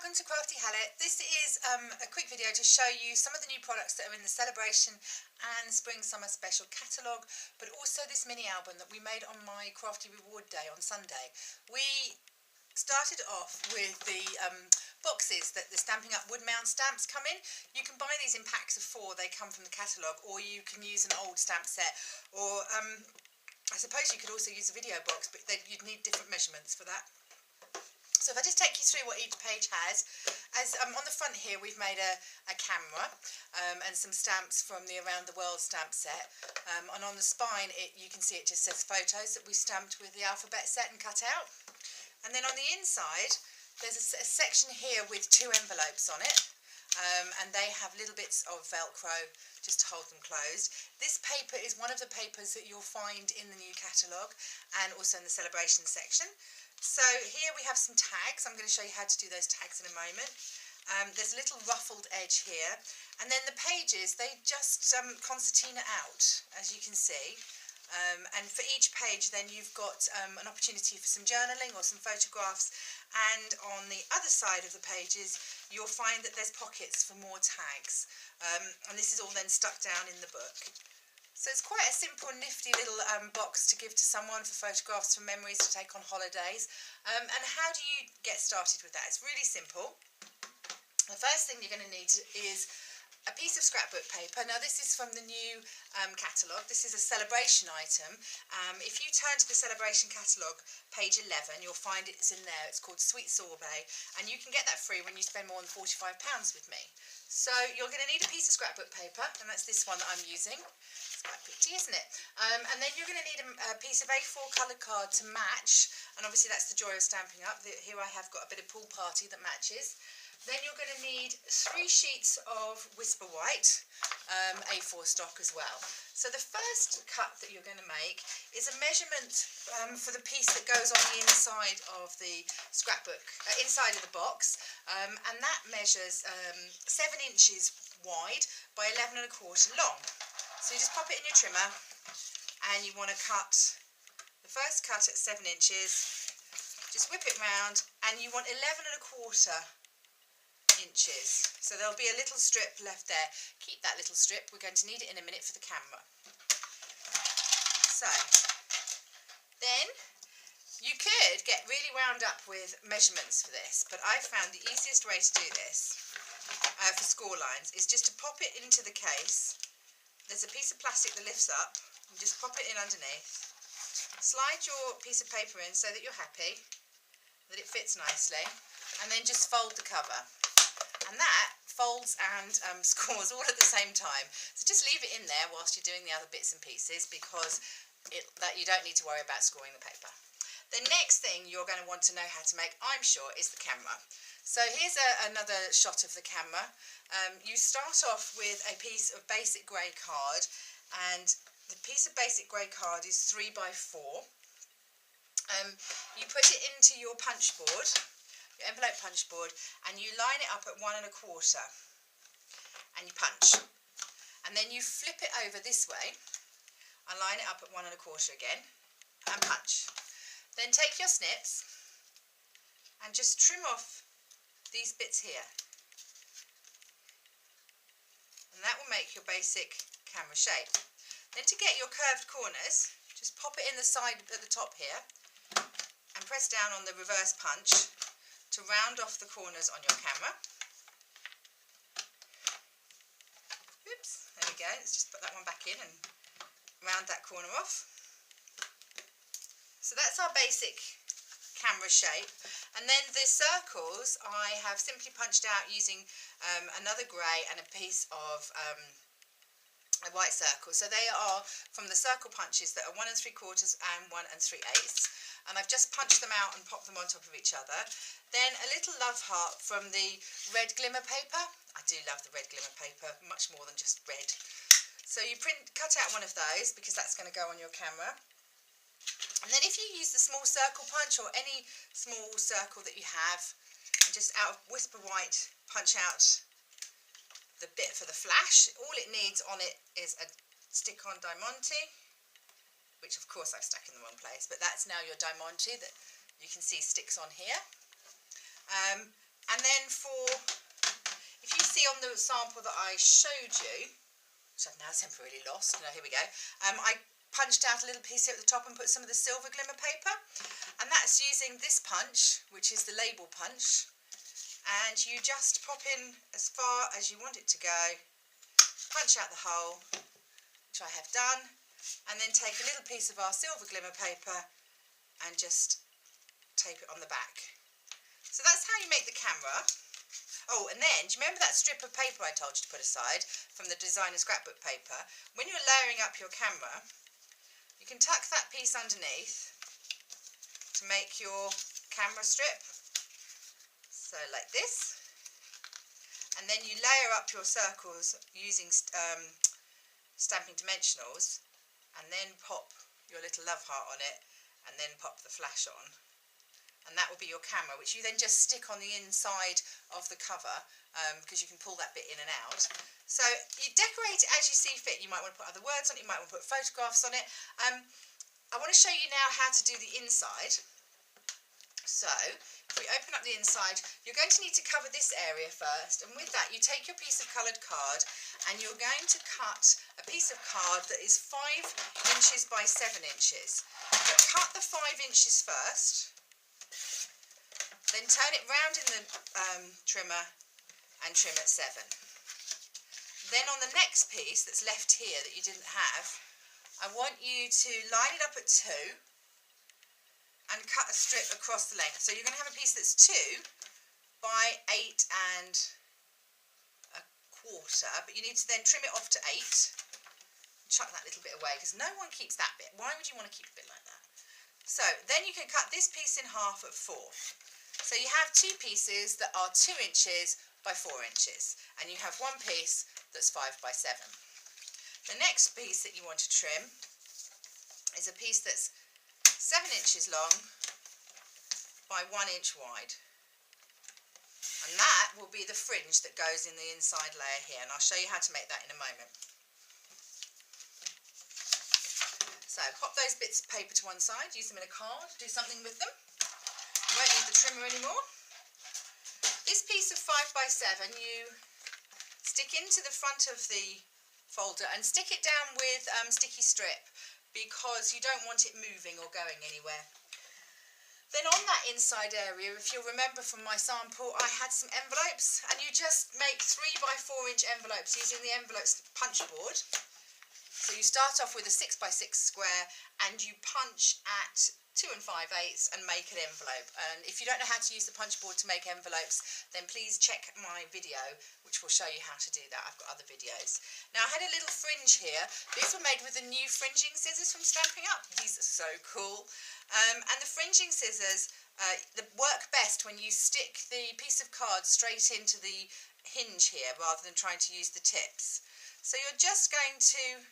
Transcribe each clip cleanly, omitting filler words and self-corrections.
welcome to Craftyhallett. This is a quick video to show you some of the new products that are in the Celebration and Spring Summer Special catalogue, but also this mini album that we made on my Crafty Reward Day on Sunday. We started off with the boxes that the Stampin' Up Woodmount stamps come in. You can buy these in packs of 4, they come from the catalogue, or you can use an old stamp set, or I suppose you could also use a video box, but you'd need different measurements for that. So if I just take you through what each page has, as on the front here we've made a camera and some stamps from the Around the World stamp set, and on the spine you can see it just says photos that we stamped with the alphabet set and cut out. And then on the inside there's a section here with 2 envelopes on it, and they have little bits of Velcro just to hold them closed. This paper is one of the papers that you'll find in the new catalogue and also in the Celebration section. So here we have some tags. I'm going to show you how to do those tags in a moment. There's a little ruffled edge here, and then the pages, they just concertina out, as you can see. And for each page then you've got an opportunity for some journaling or some photographs, and on the other side of the pages you'll find that there's pockets for more tags, and this is all then stuck down in the book. So it's quite a simple, nifty little box to give to someone for photographs, for memories to take on holidays. And how do you get started with that? It's really simple. The first thing you're going to need is a piece of scrapbook paper. Now this is from the new catalogue. This is a Celebration item. If you turn to the Celebration catalogue, page 11, you'll find it's in there. It's called Sweet Sorbet, and you can get that free when you spend more than £45 with me. So you're going to need a piece of scrapbook paper, and that's this one that I'm using. It's quite pretty, isn't it? And then you're going to need a piece of A4 coloured card to match, and obviously that's the joy of Stampin' Up. Here I have got a bit of pool party that matches. Then you're going to need 3 sheets of Whisper White, A4 stock as well. So the first cut that you're going to make is a measurement for the piece that goes on the inside of the scrapbook, inside of the box, and that measures 7 inches wide by 11 1/4 long. So you just pop it in your trimmer, and you want to cut the first cut at 7 inches, just whip it round, and you want 11 1/4 inches. So there'll be a little strip left there. Keep that little strip, we're going to need it in a minute for the camera. So then you could get really wound up with measurements for this, but I found the easiest way to do this for score lines is just to pop it into the case. There's a piece of plastic that lifts up, and just pop it in underneath. Slide your piece of paper in so that you're happy that it fits nicely, and then just fold the cover. And that folds and scores all at the same time. So just leave it in there whilst you're doing the other bits and pieces, because you don't need to worry about scoring the paper. The next thing you're going to want to know how to make, I'm sure, is the camera. So here's another shot of the camera. You start off with a piece of basic grey card, and the piece of basic grey card is 3 by 4. You put it into your punch board, envelope punch board, and you line it up at 1 1/4, and you punch, and then you flip it over this way and line it up at 1 1/4 again and punch. Then take your snips and just trim off these bits here, and that will make your basic camera shape. Then to get your curved corners, just pop it in the side at the top here and press down on the reverse punch to round off the corners on your camera. Oops, there we go. Let's just put that one back in and round that corner off. So that's our basic camera shape. And then the circles I have simply punched out using another grey and a piece of a white circle. So they are from the circle punches that are 1 3/4 and 1 3/8. And I've just punched them out and popped them on top of each other. Then a little love heart from the red glimmer paper. I do love the red glimmer paper, much more than just red. So you cut out one of those, because that's going to go on your camera. And then if you use the small circle punch, or any small circle that you have, and just out of Whisper White punch out the bit for the flash, all it needs on it is a stick-on diamante, which of course I've stuck in the wrong place, but that's now your diamante that you can see sticks on here. And then if you see on the sample that I showed you, which I've now temporarily lost, no, here we go, I punched out a little piece here at the top and put some of the silver glimmer paper, and that's using this punch, which is the label punch, and you just pop in as far as you want it to go, punch out the hole, which I have done, and then take a little piece of our silver glimmer paper and just tape it on the back. So that's how you make the camera. Oh, and then, do you remember that strip of paper I told you to put aside from the designer scrapbook paper? When you're layering up your camera, you can tuck that piece underneath to make your camera strip. So like this. And then you layer up your circles using Stampin' Dimensionals, and then pop your little love heart on it, and then pop the flash on. And that will be your camera, which you then just stick on the inside of the cover, because you can pull that bit in and out. So you decorate it as you see fit. You might want to put other words on it, you might want to put photographs on it. I want to show you now how to do the inside. So if we open up the inside, you're going to need to cover this area first, and with that you take your piece of coloured card and you're going to cut a piece of card that is 5 inches by 7 inches. But cut the 5 inches first, then turn it round in the trimmer and trim at 7. Then on the next piece that's left here that you didn't have, I want you to line it up at 2 and cut a strip across the length. So you're going to have a piece that's 2 by 8 1/4, but you need to then trim it off to 8. Chuck that little bit away because no one keeps that bit. Why would you want to keep a bit like that? So then you can cut this piece in half at 4. So you have 2 pieces that are 2 inches by 4 inches, and you have 1 piece that's 5 by 7. The next piece that you want to trim is a piece that's 7 inches long by 1 inch wide, and that will be the fringe that goes in the inside layer here, and I'll show you how to make that in a moment. So pop those bits of paper to one side, use them in a card, do something with them. You won't need the trimmer anymore. This piece of 5 by 7 you stick into the front of the folder and stick it down with sticky strip, because you don't want it moving or going anywhere. Then on that inside area, if you'll remember from my sample, I had some envelopes, and you just make 3 by 4 inch envelopes using the envelopes punch board. So you start off with a 6 by 6 square and you punch at 2 5/8 and make an envelope. And if you don't know how to use the punch board to make envelopes, then please check my video, which will show you how to do that. I've got other videos. Now I had a little fringe here. These were made with the new fringing scissors from Stampin' Up. These are so cool. And the fringing scissors work best when you stick the piece of card straight into the hinge here rather than trying to use the tips. So you're just going to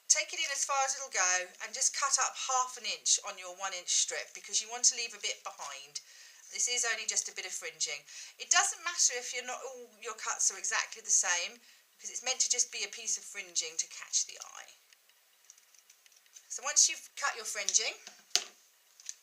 take it in as far as it'll go and just cut up 1/2 inch on your 1 inch strip, because you want to leave a bit behind. This is only just a bit of fringing. It doesn't matter if you're not all your cuts are exactly the same, because it's meant to just be a piece of fringing to catch the eye. So once you've cut your fringing,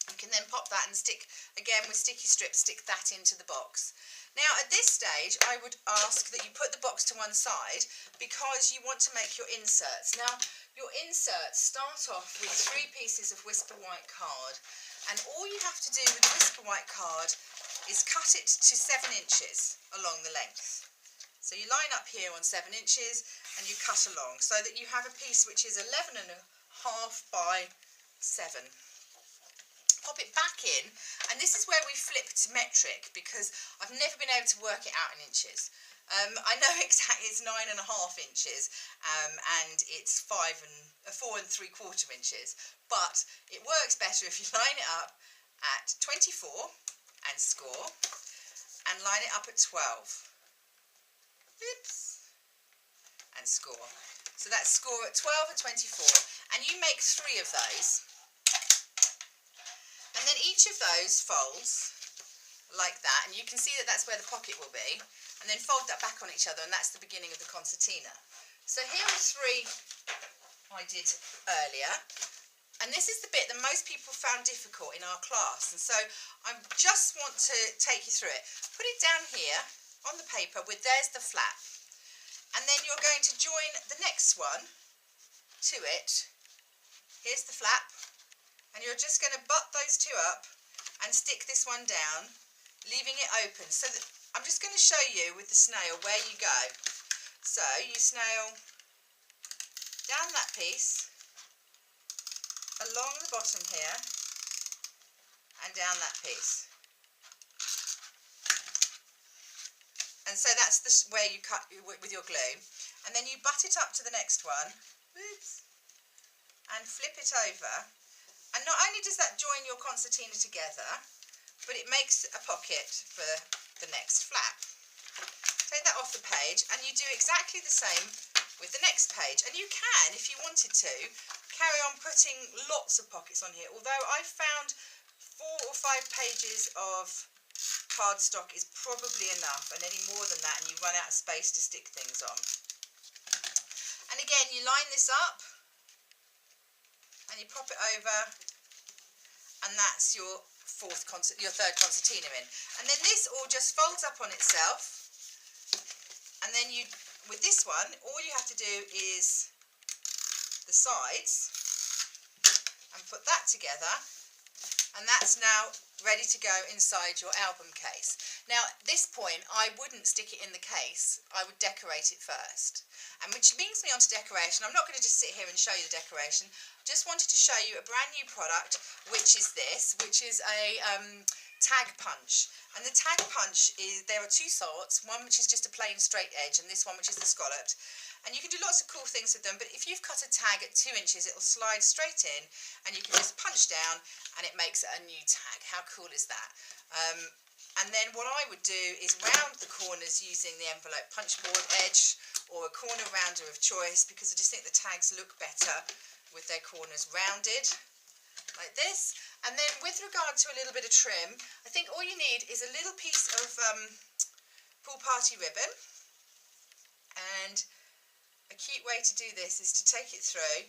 you can then pop that and stick, again with sticky strips, stick that into the box. Now at this stage I would ask that you put the box to one side, because you want to make your inserts. Now your inserts start off with 3 pieces of Whisper White card, and all you have to do with the Whisper White card is cut it to 7 inches along the length. So you line up here on 7 inches and you cut along so that you have a piece which is 11 1/2 by 7. Pop it back in, and this is where we flip to metric, because I've never been able to work it out in inches. I know exactly it's 9 1/2 inches, and it's 4 3/4 inches, but it works better if you line it up at 24 and score, and line it up at 12. Oops. And score. So that's score at 12 and 24, and you make 3 of those. And then each of those folds like that, and you can see that that's where the pocket will be, and then fold that back on each other, and that's the beginning of the concertina. So here are 3 I did earlier, And this is the bit that most people found difficult in our class, and so I just want to take you through it. Put it down here on the paper with there's the flap, and then you're going to join the next one to it. Here's the flap, and you're just going to butt those two up and stick this one down, leaving it open. So that I'm just going to show you with the snail where you go. So you snail down that piece, along the bottom here, and down that piece. And so that's where you cut with your glue. And then you butt it up to the next one, oops, and flip it over. And not only does that join your concertina together, but it makes a pocket for the next flap. Take that off the page, and you do exactly the same with the next page. And you can, if you wanted to, carry on putting lots of pockets on here, although I found 4 or 5 pages of cardstock is probably enough, and any more than that and you run out of space to stick things on. And again, you line this up and you pop it over, and that's your third concertina in. And then this all just folds up on itself, and then you, with this one, all you have to do is the sides and put that together, and that's now ready to go inside your album case. Now at this point I wouldn't stick it in the case, I would decorate it first. And which brings me on to decoration. I'm not going to just sit here and show you the decoration, just wanted to show you a brand new product, which is this, which is a tag punch. And the tag punch is, there are 2 sorts, one which is just a plain straight edge and this one which is the scalloped. And you can do lots of cool things with them, but if you've cut a tag at 2 inches, it'll slide straight in and you can just punch down and it makes it a new tag. How cool is that? And then what I would do is round the corners using the envelope punch board edge or a corner rounder of choice, because I just think the tags look better with their corners rounded like this. And then with regard to a little bit of trim, I think all you need is a little piece of pool party ribbon, and a cute way to do this is to take it through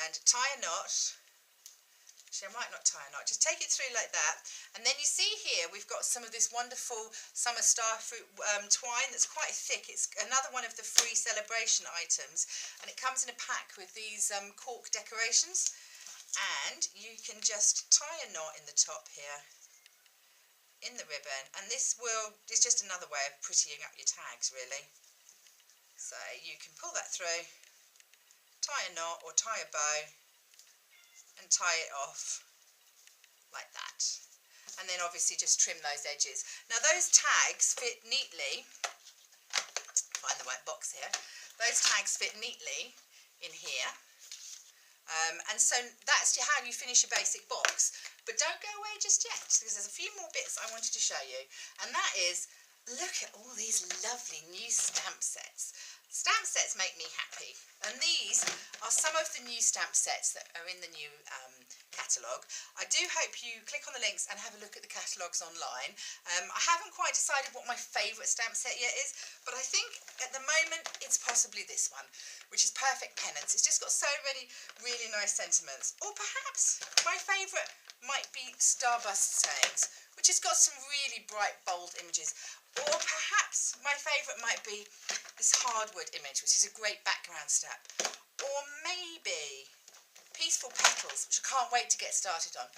and tie a knot. Actually, I might not tie a knot, just take it through like that. And then you see here we've got some of this wonderful summer starfruit twine that's quite thick. It's another one of the free celebration items, and it comes in a pack with these cork decorations. And you can just tie a knot in the top here in the ribbon, and this is just another way of prettying up your tags really. So you can pull that through, tie a knot or tie a bow and tie it off like that, and then obviously just trim those edges. Now those tags fit neatly, find the right box here, those tags fit neatly in here, and so that's how you finish your basic box. But don't go away just yet, because there's a few more bits I wanted to show you, and that is, look at all these lovely new stamp sets. Stamp sets make me happy, and these are some of the new stamp sets that are in the new catalogue. I do hope you click on the links and have a look at the catalogues online. I haven't quite decided what my favourite stamp set yet is, but I think at the moment it's possibly this one, which is Perfect Pennants. It's just got so many really nice sentiments. Or perhaps my favourite might be Starburst Sayings, which has got some really bright, bold images. Or perhaps my favourite might be this hardwood image, which is a great background step. Or maybe Peaceful Petals, which I can't wait to get started on.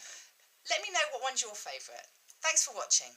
Let me know what one's your favourite. Thanks for watching.